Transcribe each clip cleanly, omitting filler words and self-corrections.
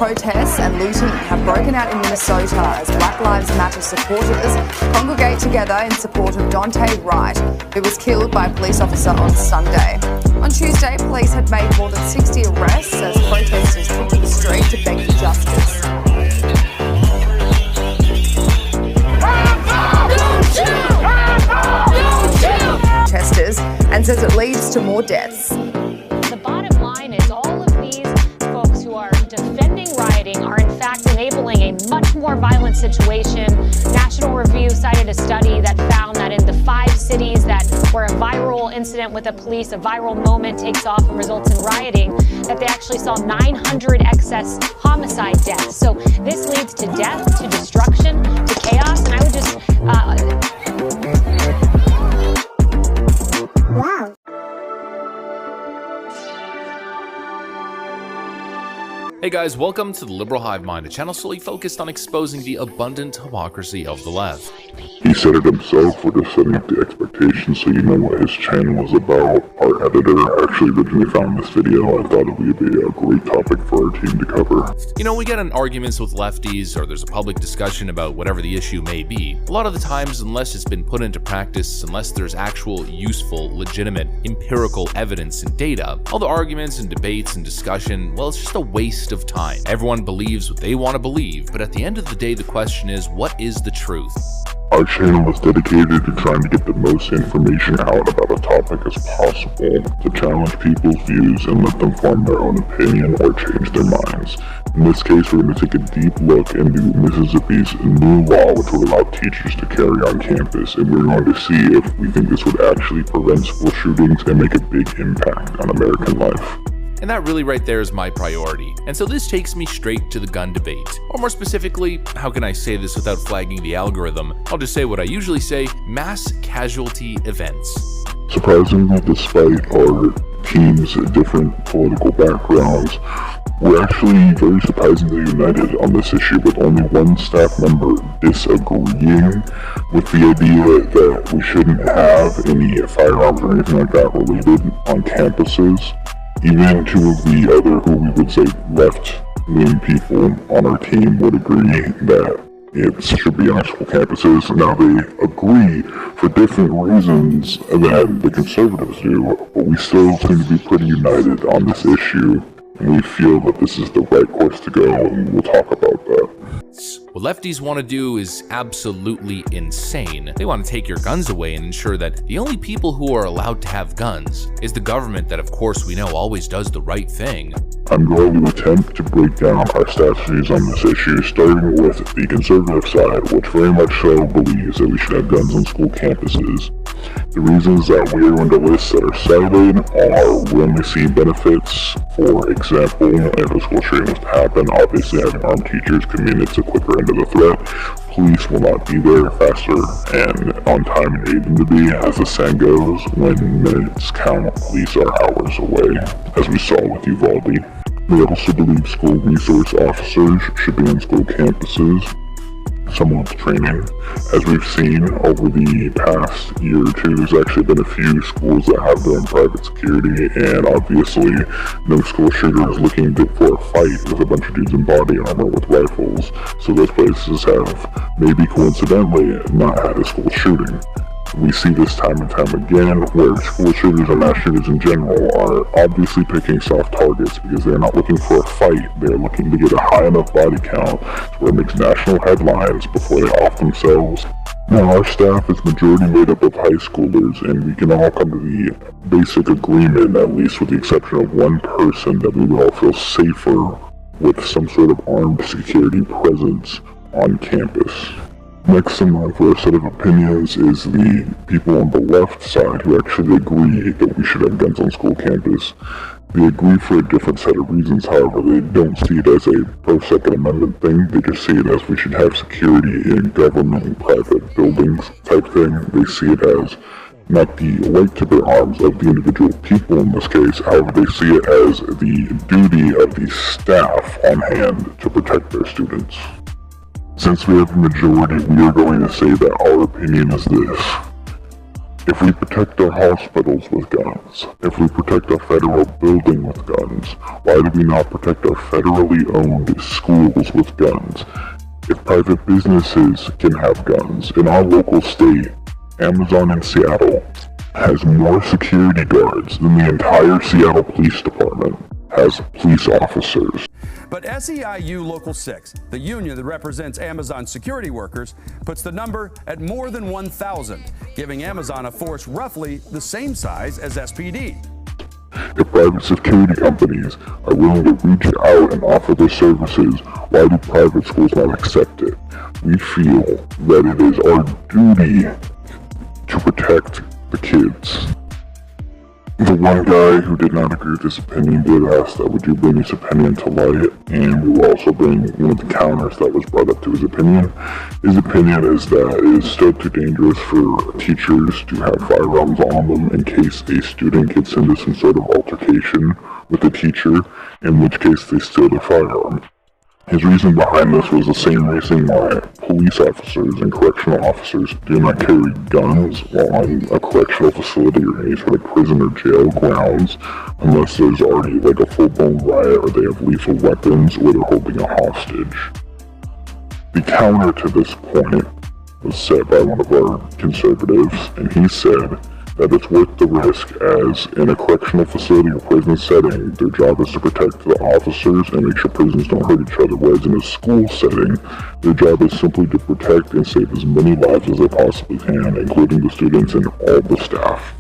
protests and looting have broken out in Minnesota as Black Lives Matter supporters congregate together in support of Daunte Wright, who was killed by a police officer on Sunday. On Tuesday, police had made more than 60 arrests as protesters took to the street to beg for justice. Protesters and says it leads to more deaths. The bottom line is all of these folks who are defending rioting are in fact enabling a much more violent situation. National Review cited a study that found that in the 5 cities where a viral incident with the police, a viral moment takes off and results in rioting, that they actually saw 900 excess homicide deaths. So this leads to death, to destruction, to chaos, and I would just Wow. Hey guys, welcome to the Liberal Hive Mind, a channel solely focused on exposing the abundant hypocrisy of the left. He said it himself, we're just setting up the expectations so you know what his channel is about. Our editor actually originally found this video. I thought it would be a great topic for our team to cover. You know, we get in arguments with lefties, or there's a public discussion about whatever the issue may be. A lot of the times, unless it's been put into practice, unless there's actual, useful, legitimate, empirical evidence and data, all the arguments and debates and discussion, well, it's just a waste of time. Everyone believes what they want to believe, but at the end of the day, the question is, what is the truth? Our channel is dedicated to trying to get the most information out about a topic as possible, to challenge people's views and let them form their own opinion or change their minds. In this case, we're going to take a deep look into Mississippi's new law which would allow teachers to carry on campus, and we're going to see if we think this would actually prevent school shootings and make a big impact on American life. And that really right there is my priority. And so this takes me straight to the gun debate. Or more specifically, how can I say this without flagging the algorithm? I'll just say what I usually say, mass casualty events. Surprisingly, despite our team's different political backgrounds, we're actually very surprisingly united on this issue, with only one staff member disagreeing with the idea that we shouldn't have any firearms or anything like that related on campuses. Even 2 of the other, who we would say left-leaning people on our team, would agree that it should be on school campuses. Now, they agree for different reasons than the conservatives do, but we still seem to be pretty united on this issue, and we feel that this is the right course to go, and we'll talk about that. What lefties want to do is absolutely insane. They want to take your guns away and ensure that the only people who are allowed to have guns is the government that, of course, we know always does the right thing. I'm going to attempt to break down our strategies on this issue, starting with the conservative side, which very much so believes that we should have guns on school campuses. The reasons that we are on the list that are cited are we only see benefits. For example, if a school shooting was to happen, obviously having armed teachers could mean it's a quicker end of the threat. Police will not be there faster and on time and need them to be. As the saying goes, when minutes count, police are hours away, as we saw with Uvalde. We also believe school resource officers should be on school campuses. Someone's training. As we've seen over the past year or 2, there's actually been a few schools that have their own private security, and obviously no school shooter is looking for a fight with a bunch of dudes in body armor with rifles, so those places have maybe coincidentally not had a school shooting. We see this time and time again where school shooters and mass shooters in general are obviously picking soft targets because they're not looking for a fight. They're looking to get a high enough body count to where it makes national headlines before they off themselves. Now, our staff is majority made up of high schoolers, and we can all come to the basic agreement, at least with the exception of one person, that we would all feel safer with some sort of armed security presence on campus. Next in line for a set of opinions is the people on the left side who actually agree that we should have guns on school campus. They agree for a different set of reasons, however. They don't see it as a pro-Second Amendment thing, they just see it as we should have security in government and private buildings type thing. They see it as not the right to bear arms of the individual people in this case, however they see it as the duty of the staff on hand to protect their students. Since we have the majority, we are going to say that our opinion is this. If we protect our hospitals with guns, if we protect a federal building with guns, why do we not protect our federally owned schools with guns? If private businesses can have guns, in our local state, Amazon in Seattle has more security guards than the entire Seattle Police Department has police officers. But SEIU Local 6, the union that represents Amazon security workers, puts the number at more than 1,000, giving Amazon a force roughly the same size as SPD. If private security companies are willing to reach out and offer their services, why do private schools not accept it? We feel that it is our duty to protect the kids. The one guy who did not agree with this opinion did ask that would you bring his opinion to light, and we will also bring one of the counters that was brought up to his opinion. His opinion is that it is still too dangerous for teachers to have firearms on them in case a student gets into some sort of altercation with the teacher, in which case they steal the firearm. His reason behind this was the same reason why police officers and correctional officers do not carry guns while in a correctional facility or any sort of prison or jail grounds unless there's already like a full-blown riot or they have lethal weapons or they're holding a hostage. The counter to this point was said by one of our conservatives, and he said that it's worth the risk, as in a correctional facility or prison setting, their job is to protect the officers and make sure prisoners don't hurt each other, whereas in a school setting, their job is simply to protect and save as many lives as they possibly can, including the students and all the staff.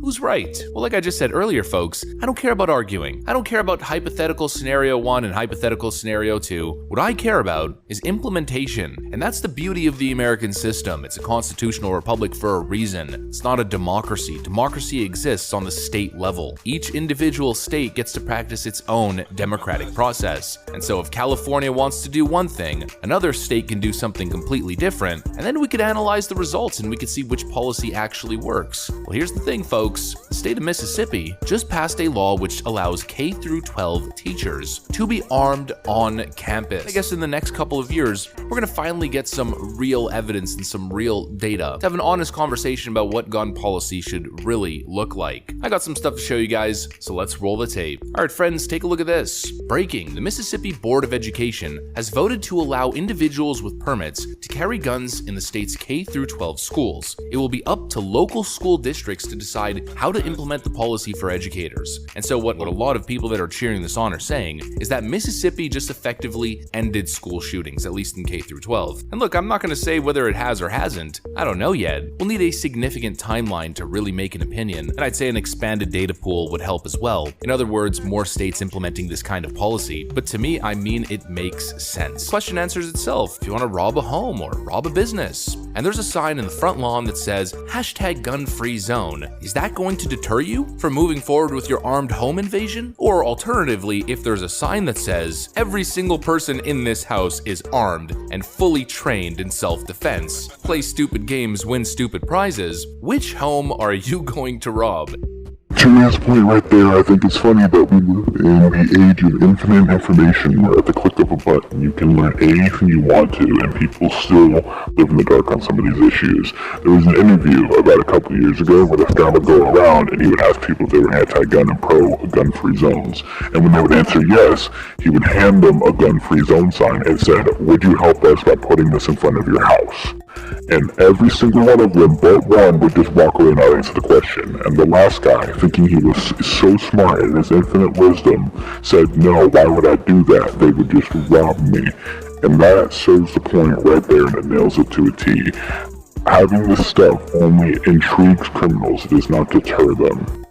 Who's right? Well, like I just said earlier, folks, I don't care about arguing. I don't care about hypothetical scenario 1 and hypothetical scenario 2. What I care about is implementation. And that's the beauty of the American system. It's a constitutional republic for a reason. It's not a democracy. Democracy exists on the state level. Each individual state gets to practice its own democratic process. And so if California wants to do one thing, another state can do something completely different, and then we could analyze the results and we could see which policy actually works. Well, here's the thing, folks. The state of Mississippi just passed a law which allows K-12 teachers to be armed on campus. I guess in the next couple of years, we're going to finally get some real evidence and some real data to have an honest conversation about what gun policy should really look like. I got some stuff to show you guys, so let's roll the tape. All right, friends, take a look at this. Breaking: the Mississippi Board of Education has voted to allow individuals with permits to carry guns in the state's K-12 schools. It will be up to local school districts to decide how to implement the policy for educators. And so what a lot of people that are cheering this on are saying is that Mississippi just effectively ended school shootings, at least in K-12. And look, I'm not going to say whether it has or hasn't. I don't know yet. We'll need a significant timeline to really make an opinion, and I'd say an expanded data pool would help as well. In other words, more states implementing this kind of policy. But to me, I mean it makes sense. The question answers itself. If you want to rob a home or rob a business, and there's a sign in the front lawn that says #gunfreezone, is that going to deter you from moving forward with your armed home invasion? Or alternatively, if there's a sign that says every single person in this house is armed and fully trained in self-defense, play stupid games, win stupid prizes, which home are you going to rob? To his point right there, I think it's funny that we live in the age of infinite information where at the click of a button you can learn anything you want to, and people still live in the dark on some of these issues. There was an interview about a couple of years ago where this guy would go around and he would ask people if they were anti-gun and pro-gun-free zones. And when they would answer yes, he would hand them a gun-free zone sign and said, "Would you help us by putting this in front of your house?" And every single one of them but one would just walk away and not answer the question. And the last guy, thinking he was so smart in his infinite wisdom, said, "No, why would I do that? They would just rob me." And that serves the point right there, and it nails it to a T. Having this stuff only intrigues criminals, it does not deter them.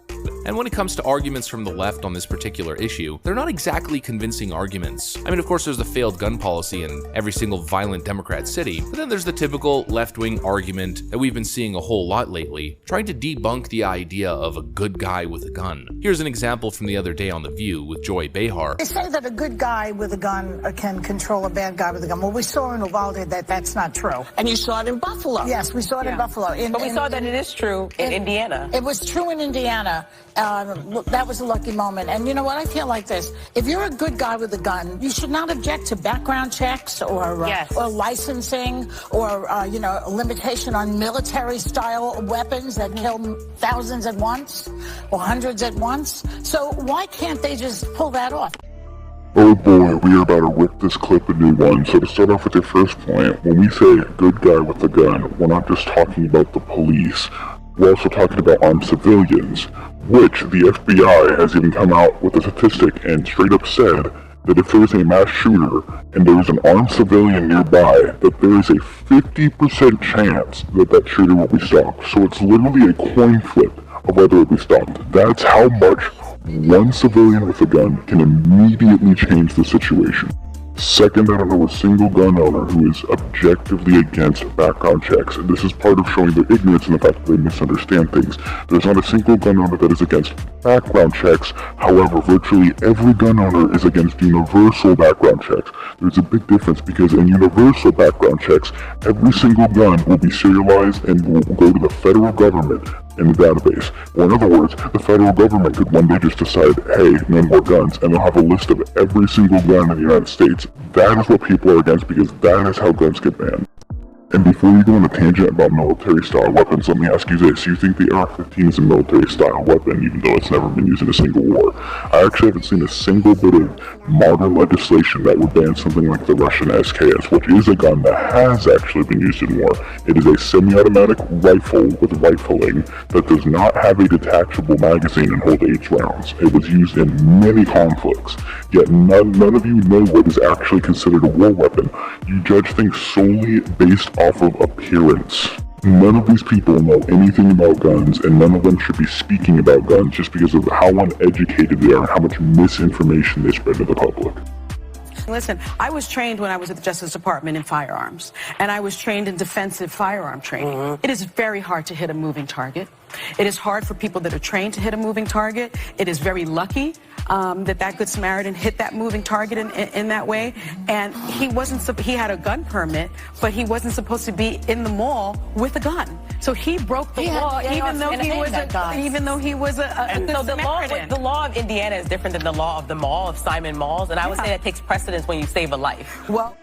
And when it comes to arguments from the left on this particular issue, they're not exactly convincing arguments. I mean, of course, there's the failed gun policy in every single violent Democrat city, but then there's the typical left-wing argument that we've been seeing a whole lot lately, trying to debunk the idea of a good guy with a gun. Here's an example from the other day on The View with Joy Behar. They say that a good guy with a gun can control a bad guy with a gun. Well, we saw in Uvalde that that's not true. And you saw it in Buffalo. Yes, we saw it in Buffalo. But we saw that it is true in Indiana. It was true in Indiana. Look, that was a lucky moment. And you know what? I feel like this. If you're a good guy with a gun, you should not object to background checks or licensing or, a limitation on military-style weapons that kill thousands at once or hundreds at once. So why can't they just pull that off? Oh boy, we are about to rip this clip a new one. So to start off with your first point, when we say good guy with a gun, we're not just talking about the police. We're also talking about armed civilians, which the FBI has even come out with a statistic and straight up said that if there is a mass shooter and there is an armed civilian nearby, that there is a 50% chance that that shooter will be stopped. So it's literally a coin flip of whether it will be stopped. That's how much one civilian with a gun can immediately change the situation. Second, I don't know a single gun owner who is objectively against background checks, and this is part of showing their ignorance and the fact that they misunderstand things. There's not a single gun owner that is against background checks. However, virtually every gun owner is against universal background checks. There's a big difference because in universal background checks, every single gun will be serialized and will go to the federal government in the database. Or in other words, the federal government could one day just decide, hey, no more guns, and they'll have a list of every single gun in the United States. That is what people are against because that is how guns get banned. And before you go on a tangent about military-style weapons, let me ask you this. You think the AR-15 is a military-style weapon, even though it's never been used in a single war? I actually haven't seen a single bit of modern legislation that would ban something like the Russian SKS, which is a gun that has actually been used in war. It is a semi-automatic rifle with rifling that does not have a detachable magazine and hold 8 rounds. It was used in many conflicts, yet none of you know what is actually considered a war weapon. You judge things solely based off of appearance. None of these people know anything about guns, and none of them should be speaking about guns just because of how uneducated they are and how much misinformation they spread to the public. Listen, I was trained when I was at the Justice Department in firearms, and I was trained in defensive firearm training. It is very hard to hit a moving target. It is hard for people that are trained to hit a moving target. It is very lucky that Good Samaritan hit that moving target in that way. And he had a gun permit, but he wasn't supposed to be in the mall with a gun. So he broke the law, even though he was a so the law of Indiana is different than the law of the mall, of Simon Malls, and I would say that takes precedence when you save a life. Well,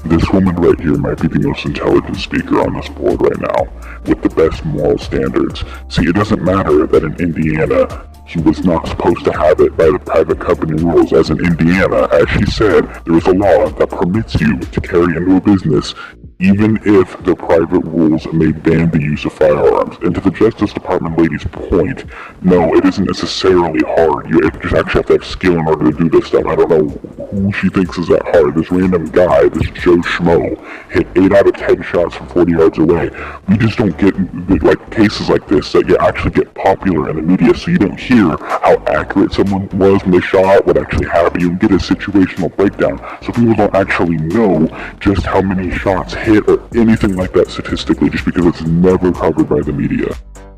this woman right here might be the most intelligent speaker on this board right now, with the best moral standards. See, it doesn't matter that in Indiana, he was not supposed to have it by the private company rules, as in Indiana, as she said, there is a law that permits you to carry into a business even if the private rules may ban the use of firearms. And to the Justice Department lady's point, no, it isn't necessarily hard. You just actually have to have skill in order to do this stuff. I don't know who she thinks is that hard. This random guy, this Joe Schmo, hit 8 out of 10 shots from 40 yards away. We just don't get like cases like this that actually get popular in the media, so you don't hear how accurate someone was when they shot, what actually happened. You get a situational breakdown, so people don't actually know just how many shots hit or anything like that statistically, just because it's never covered by the media.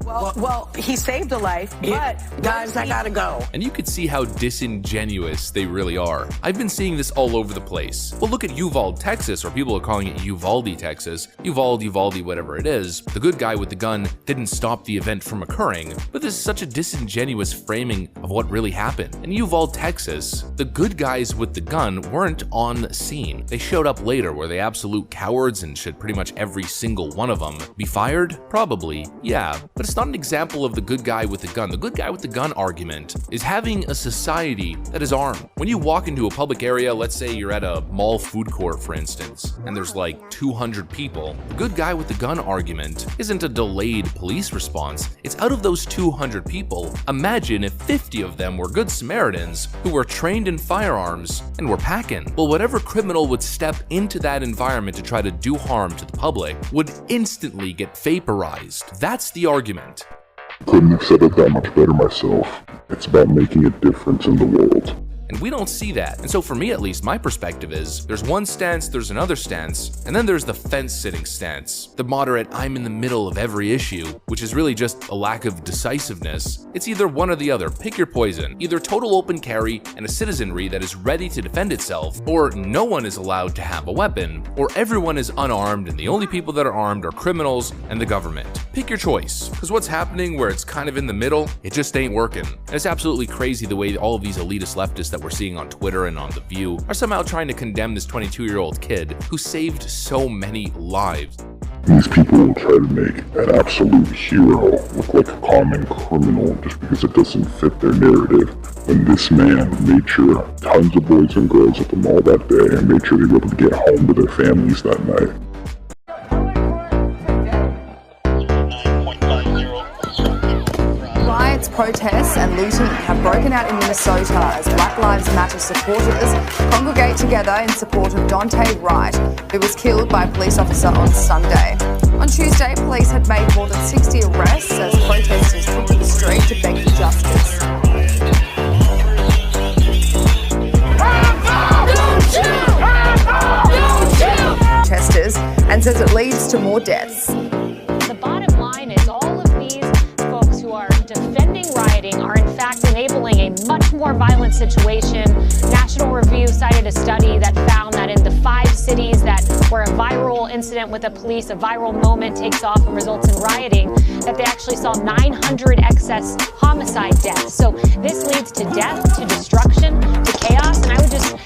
Well, he saved a life, but guys, I gotta go. And you could see how disingenuous they really are. I've been seeing this all over the place. Well, look at Uvalde, Texas, or people are calling it Uvalde, Texas. Uvalde, whatever it is. The good guy with the gun didn't stop the event from occurring, but this is such a disingenuous framing of what really happened. In Uvalde, Texas, the good guys with the gun weren't on scene. They showed up later. Were they absolute cowards, and should pretty much every single one of them be fired? Probably, yeah, but it's not an example of the good guy with the gun. The good guy with the gun argument is having a society that is armed. When you walk into a public area, let's say you're at a mall food court, for instance, and there's like 200 people, the good guy with the gun argument isn't a delayed police response. It's out of those 200 people, imagine if 50 of them were Good Samaritans who were trained in firearms and were packing. Well, whatever criminal would step into that environment to try to do harm to the public would instantly get vaporized. That's the argument. Couldn't have said it that much better myself. It's about making a difference in the world. And we don't see that. And so for me at least, my perspective is there's one stance, there's another stance, and then there's the fence-sitting stance. The moderate, I'm in the middle of every issue, which is really just a lack of decisiveness. It's either one or the other. Pick your poison. Either total open carry and a citizenry that is ready to defend itself, or no one is allowed to have a weapon, or everyone is unarmed and the only people that are armed are criminals and the government. Pick your choice, because what's happening where it's kind of in the middle, it just ain't working. And it's absolutely crazy the way all of these elitist leftists that we're seeing on Twitter and on The View are somehow trying to condemn this 22-year-old kid who saved so many lives. These people will try to make an absolute hero look like a common criminal just because it doesn't fit their narrative. When this man made sure tons of boys and girls at the mall that day and made sure they were able to get home to their families that night. Riots, protests and looting have broken out in Minnesota as Black Lives Matter supporters congregate together in support of Daunte Wright, who was killed by a police officer on Sunday. On Tuesday, police had made more than 60 arrests as protesters took to the street to beg for justice. Protesters and says it leads to more deaths. The bottom line is all of these folks who are defending rioting are in fact enabling a much more violent situation. National Review cited a study that found that in the 5 cities where a viral incident with the police, a viral moment takes off and results in rioting, that they actually saw 900 excess homicide deaths. So this leads to death, to destruction, to chaos, and I would just